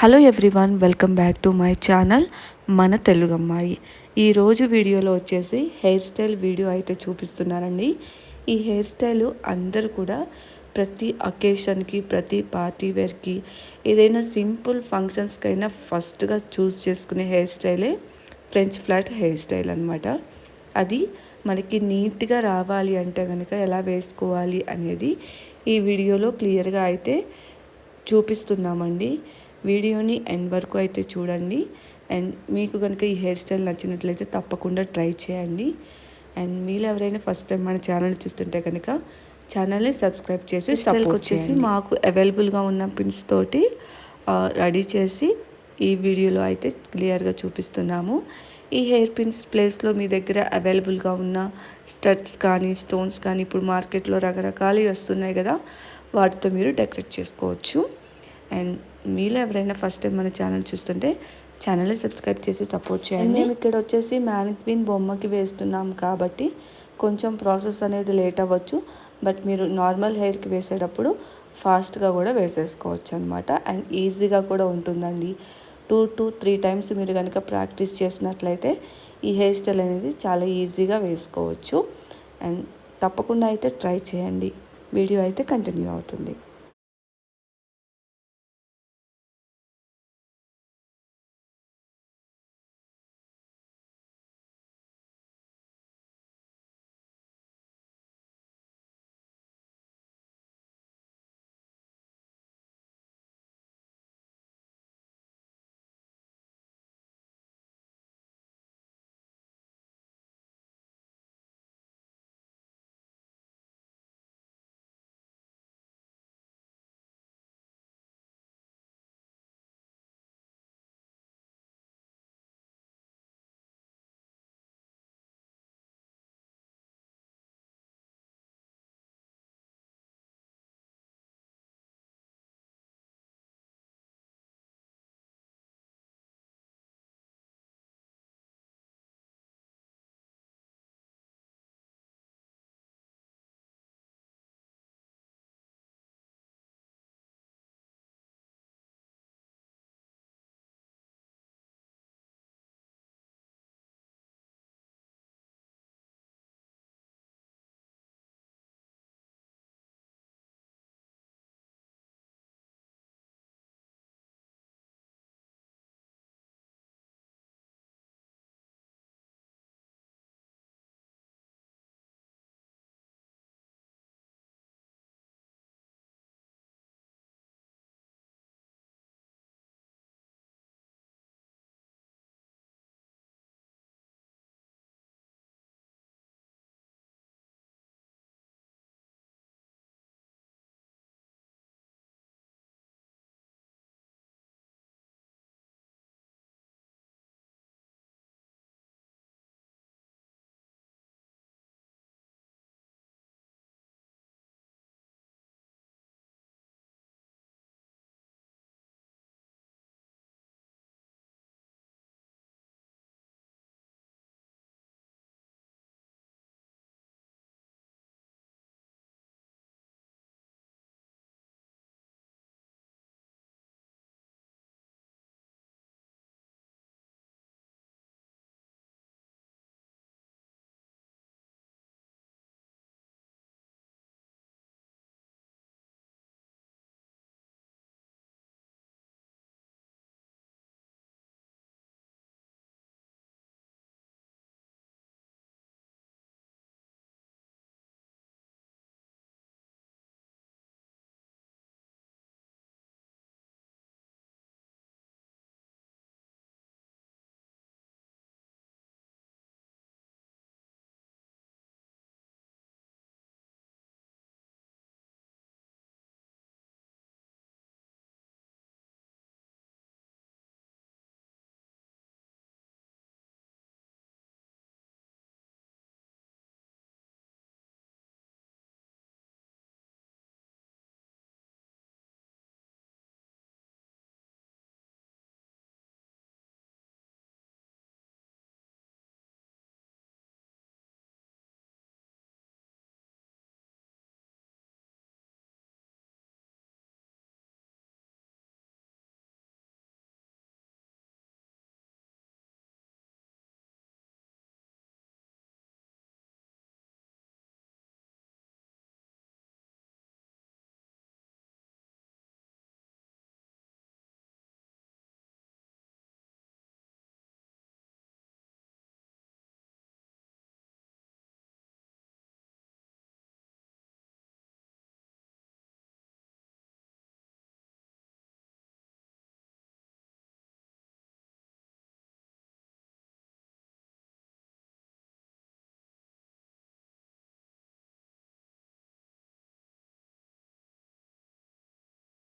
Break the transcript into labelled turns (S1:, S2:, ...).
S1: Hello everyone, welcome back to my channel మన తెలుగు అమ్మాయి. ఈరోజు వీడియోలో వచ్చేసి హెయిర్ స్టైల్ వీడియో అయితే చూపిస్తున్నానండి. ఈ హెయిర్ స్టైల్ అందరూ కూడా ప్రతి అకేషన్కి, ప్రతి పార్టీ వేర్కి, ఏదైనా సింపుల్ ఫంక్షన్స్కైనా ఫస్ట్గా చూస్ చేసుకునే హెయిర్ స్టైలే ఫ్రెంచ్ ఫ్లాట్ హెయిర్ స్టైల్ అనమాట. అది మనకి నీట్గా రావాలి అంటే కనుక ఎలా వేసుకోవాలి అనేది ఈ వీడియోలో క్లియర్గా అయితే చూపిస్తున్నామండి. వీడియోని ఎండ్ వరకు అయితే చూడండి. అండ్ మీకు కనుక ఈ హెయిర్ స్టైల్ నచ్చినట్లయితే తప్పకుండా ట్రై చేయండి. అండ్ మీరు ఎవరైనా ఫస్ట్ టైం మన ఛానల్ చూస్తుంటే కనుక ఛానల్ని సబ్స్క్రైబ్ చేసి సపోర్ట్ వచ్చేసి మాకు అవైలబుల్గా ఉన్న పిన్స్ తోటి రెడీ చేసి ఈ వీడియోలో అయితే క్లియర్గా చూపిస్తున్నాము. ఈ హెయిర్ పిన్స్ ప్లేస్లో మీ దగ్గర అవైలబుల్గా ఉన్న స్టడ్స్ కానీ, స్టోన్స్ కానీ ఇప్పుడు మార్కెట్లో రకరకాలు వస్తున్నాయి కదా, వాటితో మీరు డెకరేట్ చేసుకోవచ్చు. అండ్ మీలో ఎవరైనా ఫస్ట్ టైం మన ఛానల్ చూస్తుంటే ఛానల్ని సబ్స్క్రైబ్ చేసి సపోర్ట్ చేయండి. మేము ఇక్కడ వచ్చేసి మ్యానిక్విన్ బొమ్మకి వేస్తున్నాం కాబట్టి కొంచెం ప్రాసెస్ అనేది లేట్ అవ్వచ్చు. బట్ మీరు నార్మల్ హెయిర్కి వేసేటప్పుడు ఫాస్ట్గా కూడా వేసేసుకోవచ్చు అనమాట. అండ్ ఈజీగా కూడా ఉంటుందండి. 2 to 3 టైమ్స్ మీరు కనుక ప్రాక్టీస్ చేసినట్లయితే ఈ హెయిర్ స్టైల్ అనేది చాలా ఈజీగా వేసుకోవచ్చు. అండ్ తప్పకుండా అయితే ట్రై చేయండి. వీడియో అయితే కంటిన్యూ అవుతుంది.